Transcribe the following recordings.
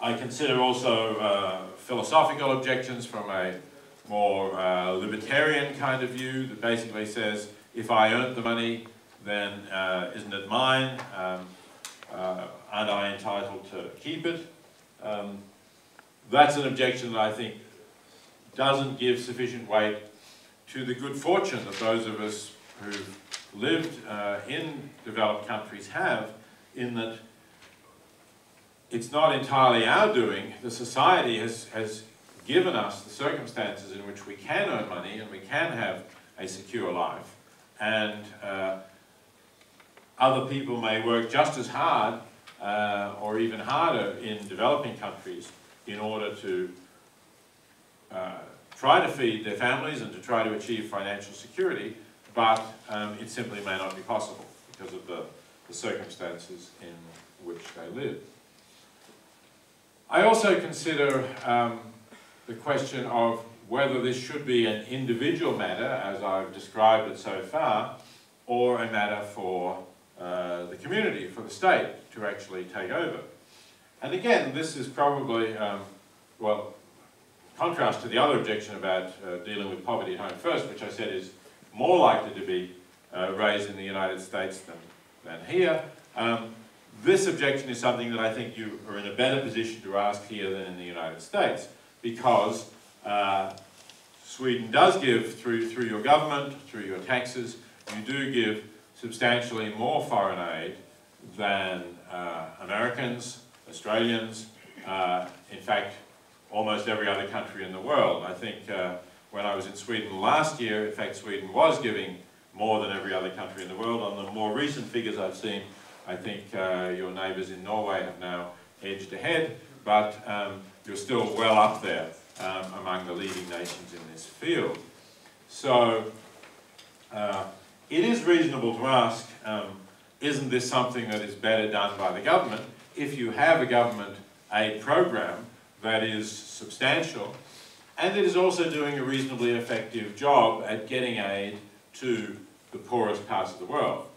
I consider also philosophical objections from a more libertarian kind of view that basically says, if I earned the money, then isn't it mine? Aren't I entitled to keep it? That's an objection that I think doesn't give sufficient weight to the good fortune that those of us who've lived in developed countries have, in that it's not entirely our doing. The society has given us the circumstances in which we can earn money and we can have a secure life. And other people may work just as hard or even harder in developing countries in order to try to feed their families and to try to achieve financial security, but it simply may not be possible because of the circumstances in which they live. I also consider the question of whether this should be an individual matter, as I've described it so far, or a matter for the community, for the state, to actually take over. And again, this is probably, well, contrast to the other objection about dealing with poverty at home first, which I said is more likely to be raised in the United States than here. This objection is something that I think you are in a better position to ask here than in the United States, because Sweden does give, through your government, through your taxes, you do give substantially more foreign aid than Americans, Australians, in fact, almost every other country in the world. I think when I was in Sweden last year, in fact, Sweden was giving more than every other country in the world. On the more recent figures I've seen, I think your neighbours in Norway have now edged ahead, but you're still well up there among the leading nations in this field. So it is reasonable to ask, isn't this something that is better done by the government? If you have a government aid program that is substantial and that is also doing a reasonably effective job at getting aid to the poorest parts of the world.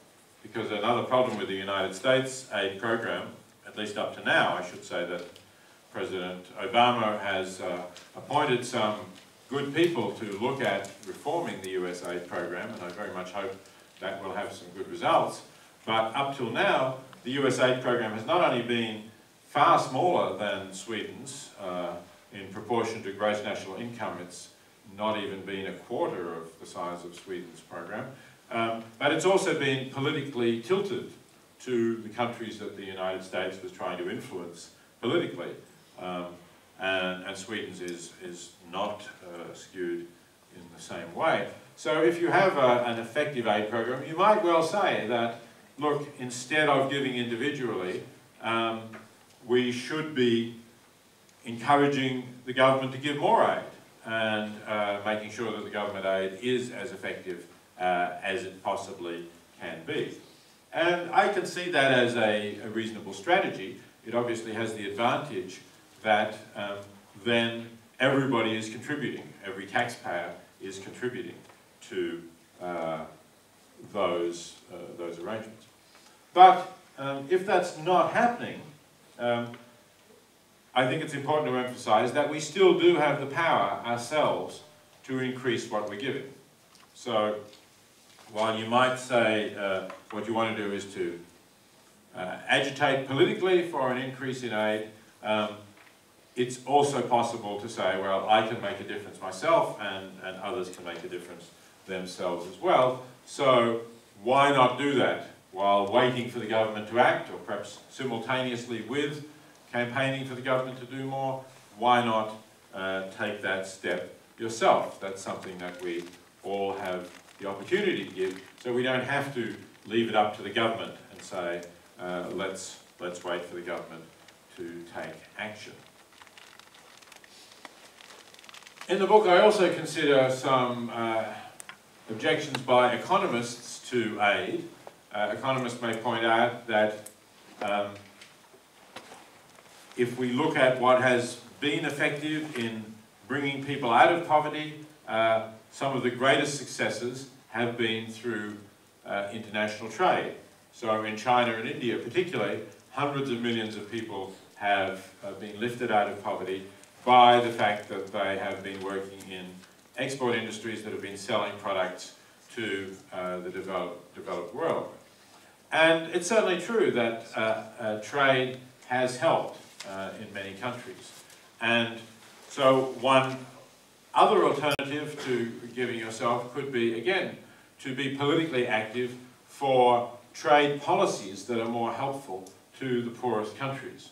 Because another problem with the United States aid program, at least up to now, I should say that President Obama has appointed some good people to look at reforming the US aid program, and I very much hope that will have some good results. But up till now, the US aid program has not only been far smaller than Sweden's in proportion to gross national income. It's not even been a quarter of the size of Sweden's program. But it's also been politically tilted to the countries that the United States was trying to influence politically. And Sweden's is not skewed in the same way. So if you have an effective aid program, you might well say that, look, instead of giving individually, we should be encouraging the government to give more aid and making sure that the government aid is as effective as it possibly can be. And I can see that as a reasonable strategy. It obviously has the advantage that then everybody is contributing, every taxpayer is contributing to those arrangements. But if that's not happening, I think it's important to emphasize that we still do have the power ourselves to increase what we're giving. So while you might say what you want to do is to agitate politically for an increase in aid, it's also possible to say, well, I can make a difference myself and others can make a difference themselves as well. So why not do that while waiting for the government to act, or perhaps simultaneously with campaigning for the government to do more? Why not take that step yourself? That's something that we all have the opportunity to give, so we don't have to leave it up to the government and say, let's wait for the government to take action. In the book, I also consider some objections by economists to aid. Economists may point out that if we look at what has been effective in bringing people out of poverty, some of the greatest successes have been through international trade. So in China and India particularly, hundreds of millions of people have been lifted out of poverty by the fact that they have been working in export industries that have been selling products to the developed world. And it's certainly true that trade has helped in many countries. And so one other alternative to giving yourself could be, again, to be politically active for trade policies that are more helpful to the poorest countries.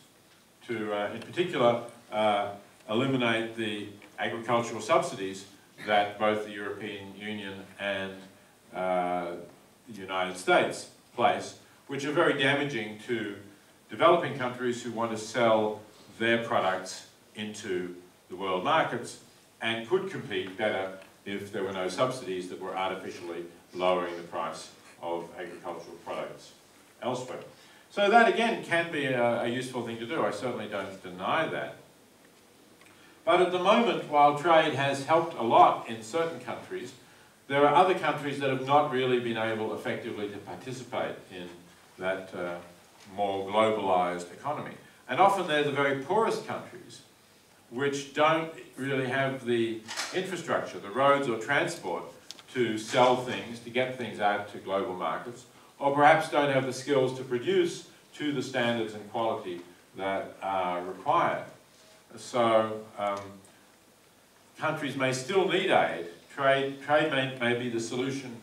To, in particular, eliminate the agricultural subsidies that both the European Union and the United States place, which are very damaging to developing countries who want to sell their products into the world markets and could compete better if there were no subsidies that were artificially lowering the price of agricultural products elsewhere. So that again can be a useful thing to do. I certainly don't deny that. But at the moment, while trade has helped a lot in certain countries, there are other countries that have not really been able effectively to participate in that more globalized economy. And often they're the very poorest countries which don't really have the infrastructure, the roads or transport to sell things, to get things out to global markets, or perhaps don't have the skills to produce to the standards and quality that are required. So countries may still need aid. Trade may be the solution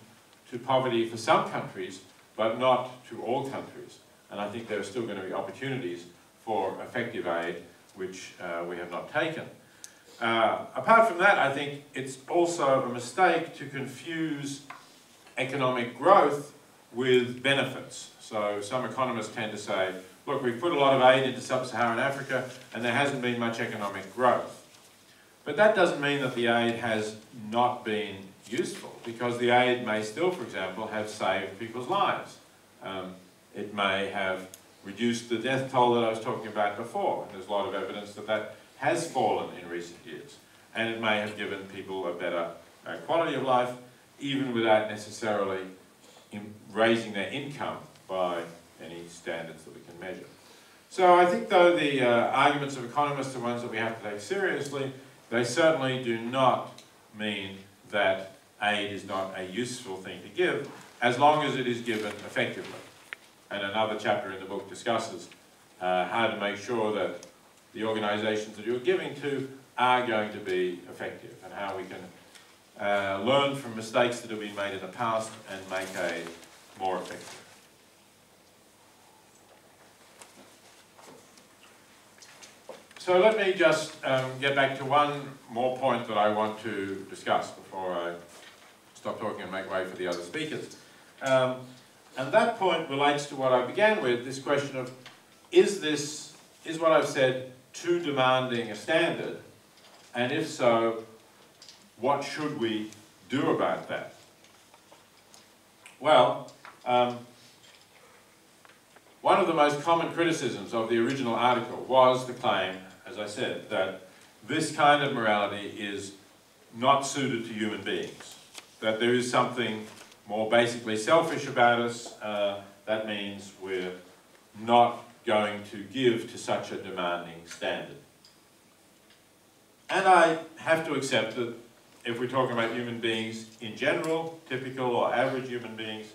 to poverty for some countries, but not to all countries. And I think there are still going to be opportunities for effective aid, which we have not taken. Apart from that, I think it's also a mistake to confuse economic growth with benefits. So some economists tend to say, look, we've put a lot of aid into sub-Saharan Africa and there hasn't been much economic growth. But that doesn't mean that the aid has not been useful, because the aid may still, for example, have saved people's lives. It may have reduced the death toll that I was talking about before. And there's a lot of evidence that that has fallen in recent years. And it may have given people a better quality of life, even without necessarily raising their income by any standards that we can measure. So I think, though, the arguments of economists are ones that we have to take seriously, they certainly do not mean that aid is not a useful thing to give, as long as it is given effectively. And another chapter in the book discusses how to make sure that the organisations that you're giving to are going to be effective, and how we can learn from mistakes that have been made in the past and make aid more effective. So let me just get back to one more point that I want to discuss before I stop talking and make way for the other speakers. And that point relates to what I began with, this question of, is what I've said too demanding a standard? And if so, what should we do about that? Well, one of the most common criticisms of the original article was the claim, as I said, that this kind of morality is not suited to human beings, that there is something more basically selfish about us. That means we're not going to give to such a demanding standard. And I have to accept that if we're talking about human beings in general, typical or average human beings,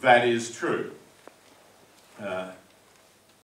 that is true.